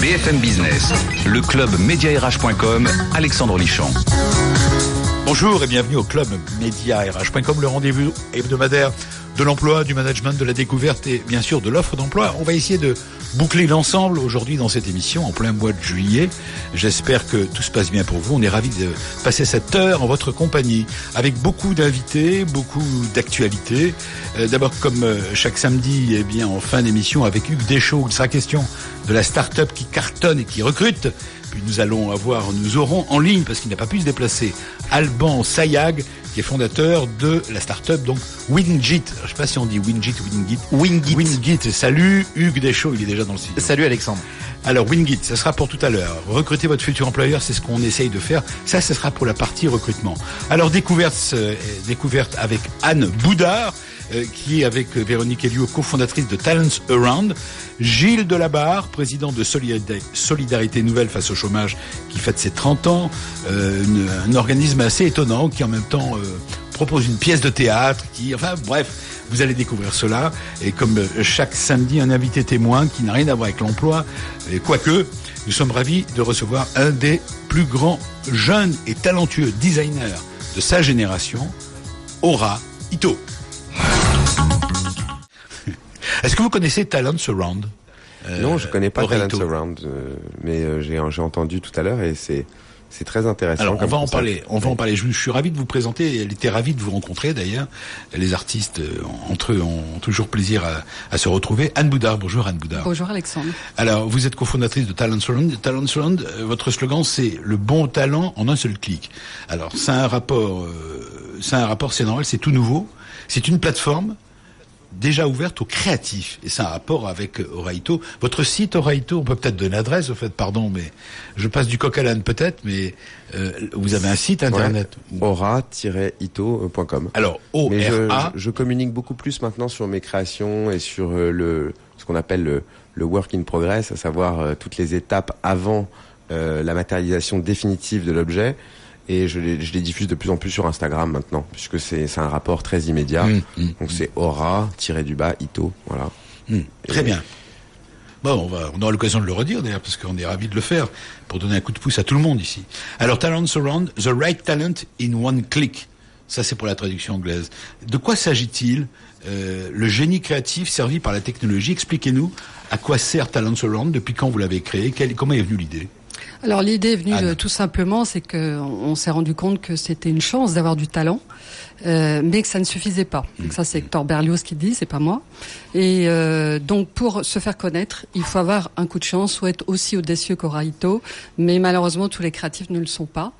BFM Business, le club mediarh.com, Alexandre Lichamp. Bonjour et bienvenue au club mediarh.com, le rendez-vous hebdomadaire de l'emploi, du management, de la découverte et bien sûr de l'offre d'emploi. On va essayer de boucler l'ensemble aujourd'hui dans cette émission en plein mois de juillet. J'espère que tout se passe bien pour vous. On est ravis de passer cette heure en votre compagnie avec beaucoup d'invités, beaucoup d'actualités. D'abord, comme chaque samedi, eh bien en fin d'émission avec Hugues Deschaux, il sera question de la start-up qui cartonne et qui recrute. Puis nous aurons en ligne, parce qu'il n'a pas pu se déplacer, Alban Sayag, qui est fondateur de la start-up, donc Wingit. Je ne sais pas si on dit Wingit ou Wingit. Wingit. Salut Hugues Deschaux, il est déjà dans le studio. Salut Alexandre. Alors Wingit, ça sera pour tout à l'heure. Recruter votre futur employeur, c'est ce qu'on essaye de faire. Ça sera pour la partie recrutement. Alors découverte avec Anne Boudard, qui est avec Véronique Elliot, cofondatrice de Talents Around. Gilles Delabarre, président de Solidarité Nouvelle face au chômage, qui fête ses 30 ans. Un organisme assez étonnant qui en même temps propose une pièce de théâtre, bref, vous allez découvrir cela. Et comme chaque samedi, un invité témoin qui n'a rien à voir avec l'emploi, quoique, nous sommes ravis de recevoir un des plus grands jeunes et talentueux designers de sa génération, Ora Ito. Est-ce que vous connaissez Talents Around? Non, je connais pas Talents Ito. Around, mais j'ai entendu tout à l'heure et c'est très intéressant. Alors, on va en parler. Je suis ravi de vous présenter. Elle était ravie de vous rencontrer, d'ailleurs. Les artistes, entre eux, ont toujours plaisir à se retrouver. Anne Boudard. Bonjour, Anne Boudard. Bonjour, Alexandre. Alors, vous êtes cofondatrice de Talents Around. Talents Around, votre slogan, c'est le bon talent en un seul clic. Alors, c'est un rapport, c'est normal, c'est tout nouveau. C'est une plateforme déjà ouverte aux créatifs. Et c'est un rapport avec Ora Ito. Votre site Ora Ito, on peut peut-être donner l'adresse, au fait, pardon, mais je passe du coq à l'âne peut-être, mais vous avez un site internet. Ouais, aura-ito.com. Alors, O-R-A. Je communique beaucoup plus maintenant sur mes créations et sur ce qu'on appelle le work in progress, à savoir toutes les étapes avant la matérialisation définitive de l'objet. Et je les diffuse de plus en plus sur Instagram maintenant, puisque c'est un rapport très immédiat. Donc c'est Aura-Ito, voilà. Très bien. Bon, on aura l'occasion de le redire d'ailleurs, parce qu'on est ravis de le faire, pour donner un coup de pouce à tout le monde ici. Alors, Talents Around, the right talent in one click. Ça, c'est pour la traduction anglaise. De quoi s'agit-il? Le génie créatif servi par la technologie. Expliquez-nous à quoi sert Talents Around, depuis quand vous l'avez créé, comment est venue l'idée? Alors l'idée est venue tout simplement, c'est qu'on s'est rendu compte que c'était une chance d'avoir du talent, mais que ça ne suffisait pas. Donc ça, c'est Hector Berlioz qui dit, c'est pas moi. Et donc pour se faire connaître, il faut avoir un coup de chance ou être aussi audacieux qu'Ora Ito, mais malheureusement tous les créatifs ne le sont pas.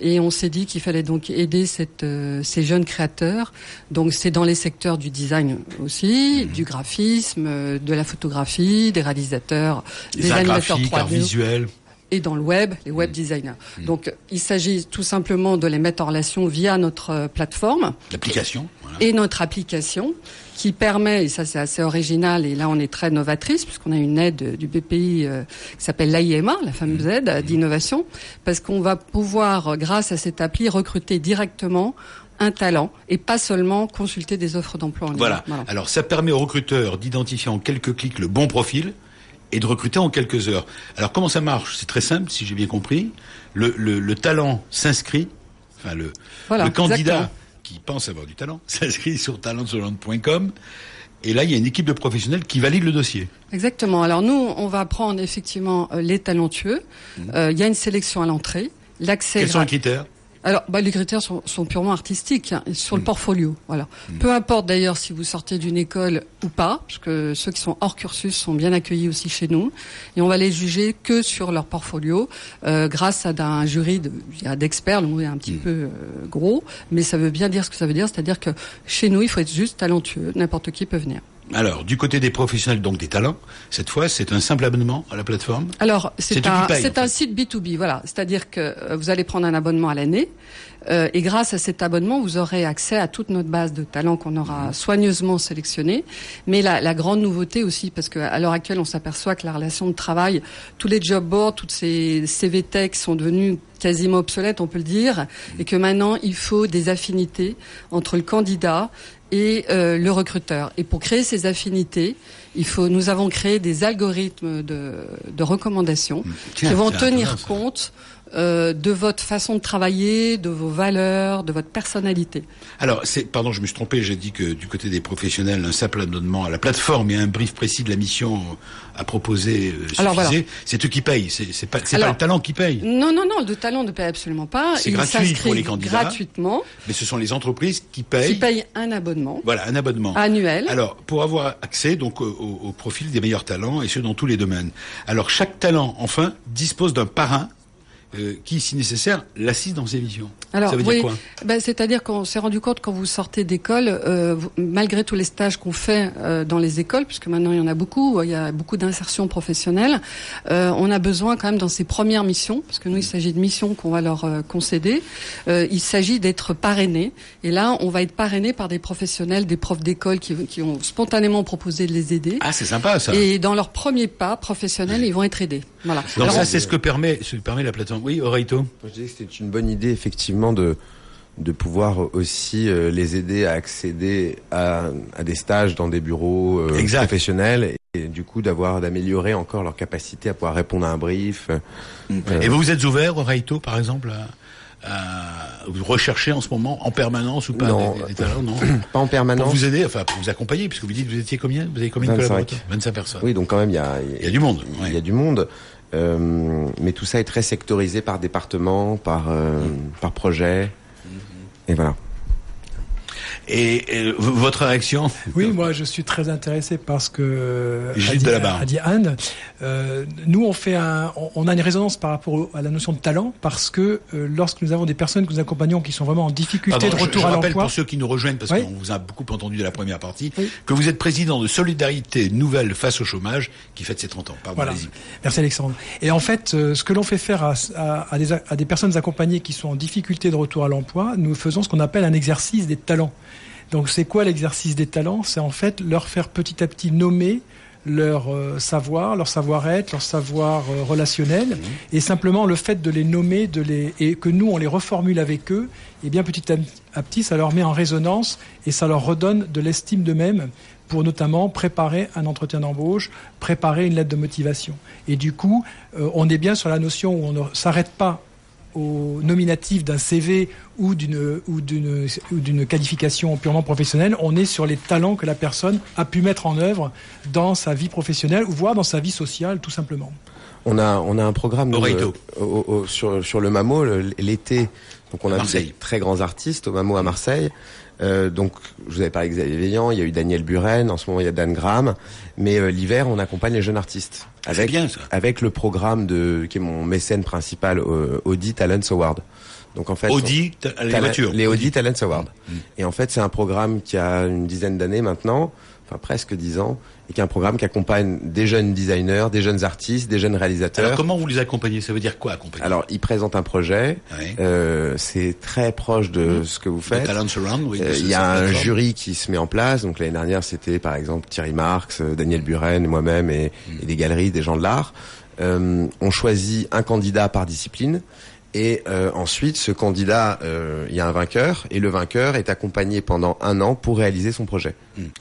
Et on s'est dit qu'il fallait donc aider ces jeunes créateurs. Donc c'est dans les secteurs du design aussi, du graphisme, de la photographie, des réalisateurs, des animateurs 3D. Art visuel. Et dans le web, les web designers. Donc, il s'agit tout simplement de les mettre en relation via notre plateforme. L'application. Voilà. Et notre application, qui permet, et ça c'est assez original, et là on est très novatrice, puisqu'on a une aide du BPI qui s'appelle l'AIMA, la fameuse aide d'innovation, parce qu'on va pouvoir, grâce à cette appli, recruter directement un talent, et pas seulement consulter des offres d'emploi en ligne. Voilà. Alors, ça permet aux recruteurs d'identifier en quelques clics le bon profil, et de recruter en quelques heures. Alors comment ça marche? C'est très simple, si j'ai bien compris. Le talent s'inscrit, le candidat exactement. Qui pense avoir du talent s'inscrit sur talentsaround.com, et là il y a une équipe de professionnels qui valide le dossier. Exactement. Alors nous, on va prendre effectivement les talentueux. Il y a une sélection à l'entrée. L'accès. Quels sont les critères? Alors, les critères sont purement artistiques, sur le portfolio. Voilà. Peu importe d'ailleurs si vous sortez d'une école ou pas, parce que ceux qui sont hors cursus sont bien accueillis aussi chez nous, et on va les juger que sur leur portfolio, grâce à un jury d'experts. Le mot est un petit peu gros, mais ça veut bien dire ce que ça veut dire, c'est-à-dire que chez nous, il faut être juste talentueux, n'importe qui peut venir. Alors, du côté des professionnels, donc des talents, cette fois, c'est un simple abonnement à la plateforme? Alors, c'est un site B2B, voilà. C'est-à-dire que vous allez prendre un abonnement à l'année. Et grâce à cet abonnement, vous aurez accès à toute notre base de talents qu'on aura soigneusement sélectionnés. Mais la grande nouveauté aussi, parce qu'à l'heure actuelle, on s'aperçoit que la relation de travail, tous les job boards, toutes ces CV Tech sont devenus quasiment obsolètes, on peut le dire, et que maintenant, il faut des affinités entre le candidat et le recruteur. Et pour créer ces affinités, nous avons créé des algorithmes de recommandations qui vont tenir compte de votre façon de travailler, de vos valeurs, de votre personnalité. Alors, pardon, je me suis trompé, j'ai dit que du côté des professionnels, un simple abonnement à la plateforme et un brief précis de la mission à proposer suffisait. Voilà. C'est eux qui payent, c'est pas le talent qui paye. Non, le talent ne paye absolument pas. C'est gratuit pour les candidats. Gratuitement. Mais ce sont les entreprises qui payent. Qui payent un abonnement. Voilà, un abonnement. Annuel. Alors, pour avoir accès donc au profil des meilleurs talents, et ce dans tous les domaines. Alors, chaque talent, enfin, dispose d'un parrain qui, si nécessaire, l'assiste dans ses missions. Alors, ça veut dire quoi ? C'est-à-dire qu'on s'est rendu compte quand vous sortez d'école, malgré tous les stages qu'on fait dans les écoles, puisque maintenant il y en a beaucoup, il y a beaucoup d'insertion professionnelle, on a besoin quand même dans ces premières missions, parce que nous il s'agit de missions qu'on va leur concéder, il s'agit d'être parrainé. Et là, on va être parrainé par des professionnels, des profs d'école qui ont spontanément proposé de les aider. Ah, c'est sympa ça. Et dans leur premier pas professionnel, ils vont être aidés. Voilà. Donc alors, ça, c'est ce que permet la plateforme. Oui, Oraito. Je disais que c'était une bonne idée, effectivement, de pouvoir aussi les aider à accéder à des stages dans des bureaux professionnels et du coup d'améliorer encore leur capacité à pouvoir répondre à un brief. Et vous êtes ouvert, Oraito, par exemple, vous recherchez en ce moment en permanence ou pas des talents, non? Pas en permanence. Pour vous aider, enfin pour vous accompagner, puisque vous dites vous étiez combien? Vous avez combien de collaborateurs? 25 personnes. Oui, donc quand même il y a du monde. Il y a du monde. Mais tout ça est très sectorisé par département, par projet. Et voilà. Et votre réaction? Oui, moi je suis très intéressé parce que a dit Anne, nous on a une résonance par rapport à la notion de talent parce que lorsque nous avons des personnes que nous accompagnons qui sont vraiment en difficulté de retour à l'emploi. Je rappelle pour ceux qui nous rejoignent parce qu'on vous a beaucoup entendu de la première partie que vous êtes président de Solidarité Nouvelle face au chômage qui fête ses 30 ans. Pardon, voilà. Allez-y. Merci Alexandre. Et en fait, ce que l'on fait faire à des personnes accompagnées qui sont en difficulté de retour à l'emploi, nous faisons ce qu'on appelle un exercice des talents. Donc c'est quoi l'exercice des talents? C'est en fait leur faire petit à petit nommer leur savoir, leur savoir-être, leur savoir relationnel, et simplement le fait de les nommer, et que nous on les reformule avec eux, et bien petit à petit ça leur met en résonance et ça leur redonne de l'estime d'eux-mêmes pour notamment préparer un entretien d'embauche, préparer une lettre de motivation. Et du coup, on est bien sur la notion où on ne s'arrête pas au nominatif d'un CV ou d'une qualification purement professionnelle, on est sur les talents que la personne a pu mettre en œuvre dans sa vie professionnelle ou voire dans sa vie sociale tout simplement. On a un programme sur le MAMO l'été. Donc on a des très grands artistes au MAMO à Marseille. Donc je vous avais parlé de Xavier Veillant, il y a eu Daniel Buren, en ce moment il y a Dan Graham, mais l'hiver on accompagne les jeunes artistes avec le programme qui est mon mécène principal, Audi Talents Award. Donc en fait les Audi Talents Award. Et en fait c'est un programme qui a une dizaine d'années maintenant, enfin presque 10 ans, et qui est un programme qui accompagne des jeunes designers, des jeunes artistes, des jeunes réalisateurs. Alors comment vous les accompagnez? Ça veut dire quoi accompagner? Alors ils présentent un projet, c'est très proche de ce que vous faites. Il y a un jury qui se met en place. Donc l'année dernière c'était par exemple Thierry Marx, Daniel Buren, moi-même et des galeries, des gens de l'art. On choisit un candidat par discipline. Et ensuite, ce candidat, il y a un vainqueur, et le vainqueur est accompagné pendant 1 an pour réaliser son projet,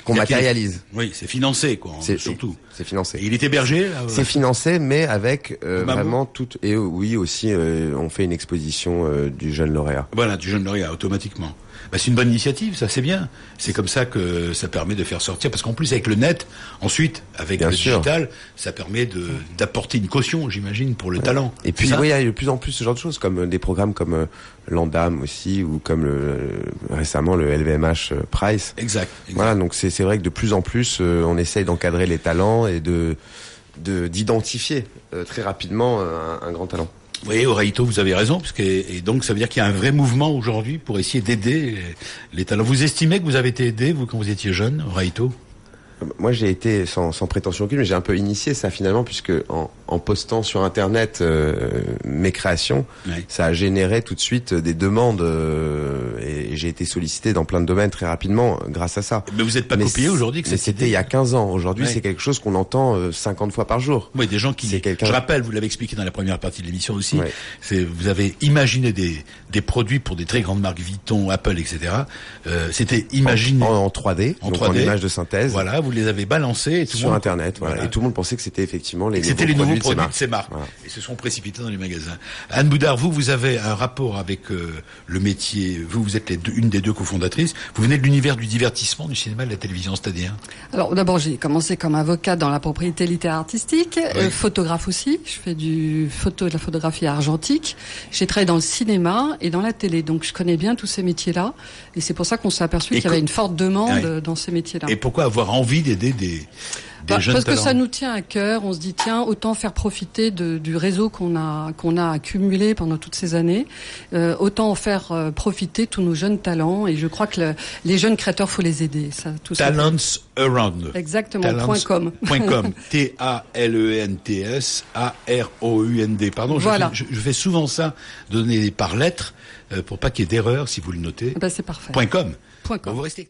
qu'on matérialise. Oui, c'est financé, quoi. Surtout. C'est financé. Et il est hébergé. C'est financé, mais avec vraiment tout. Et oui, aussi, on fait une exposition du jeune lauréat. Voilà, du jeune lauréat automatiquement. C'est une bonne initiative, ça c'est bien. C'est comme ça que ça permet de faire sortir, parce qu'en plus avec le net, ensuite avec le digital, ça permet d'apporter une caution, j'imagine, pour le talent. Et puis il y a de plus en plus ce genre de choses, comme des programmes comme l'Andam aussi, ou comme récemment le LVMH Prize. Exact. Voilà, donc c'est vrai que de plus en plus on essaye d'encadrer les talents et d'identifier très rapidement un grand talent. Oui, Oraito, vous avez raison, et donc ça veut dire qu'il y a un vrai mouvement aujourd'hui pour essayer d'aider les talents. Vous estimez que vous avez été aidé, vous, quand vous étiez jeune, Oraito? Moi, j'ai été sans prétention aucune, mais j'ai un peu initié ça finalement, puisque en postant sur Internet mes créations, ça a généré tout de suite des demandes et j'ai été sollicité dans plein de domaines très rapidement grâce à ça. Mais vous n'êtes pas copié aujourd'hui? Mais c'était il y a 15 ans. Aujourd'hui, c'est quelque chose qu'on entend 50 fois par jour. Oui, des gens qui... Je rappelle, vous l'avez expliqué dans la première partie de l'émission aussi, vous avez imaginé des produits pour des très grandes marques, Vuitton, Apple, etc. C'était imaginé... En 3D, en image de synthèse. Voilà, vous les avez balancés. Sur Internet, voilà. Et tout le monde pensait que c'était effectivement les nouveaux produits de ces marques. Voilà. Et se sont précipités dans les magasins. Anne Boudard, vous avez un rapport avec le métier. Vous êtes une des deux cofondatrices. Vous venez de l'univers du divertissement, du cinéma, de la télévision, c'est-à-dire? Alors, d'abord, j'ai commencé comme avocate dans la propriété littéraire artistique, photographe aussi. Je fais de la photographie argentique. J'ai travaillé dans le cinéma et dans la télé. Donc, je connais bien tous ces métiers-là. Et c'est pour ça qu'on s'est aperçu qu'il y avait une forte demande dans ces métiers-là. Et pourquoi avoir envie d'aider des jeunes parce talents? que ça nous tient à cœur. On se dit, tiens, autant faire profiter du réseau qu'on a accumulé pendant toutes ces années. Autant en faire profiter tous nos jeunes talents. Et je crois que les jeunes créateurs, faut les aider. Ça, tout Talents Around. Exactement. .com. TALENTS-AROUND. Pardon, voilà. je fais souvent ça, donner par lettres, pour pas qu'il y ait d'erreur, si vous le notez. C'est parfait. .com. .com. Vous restez avec nous.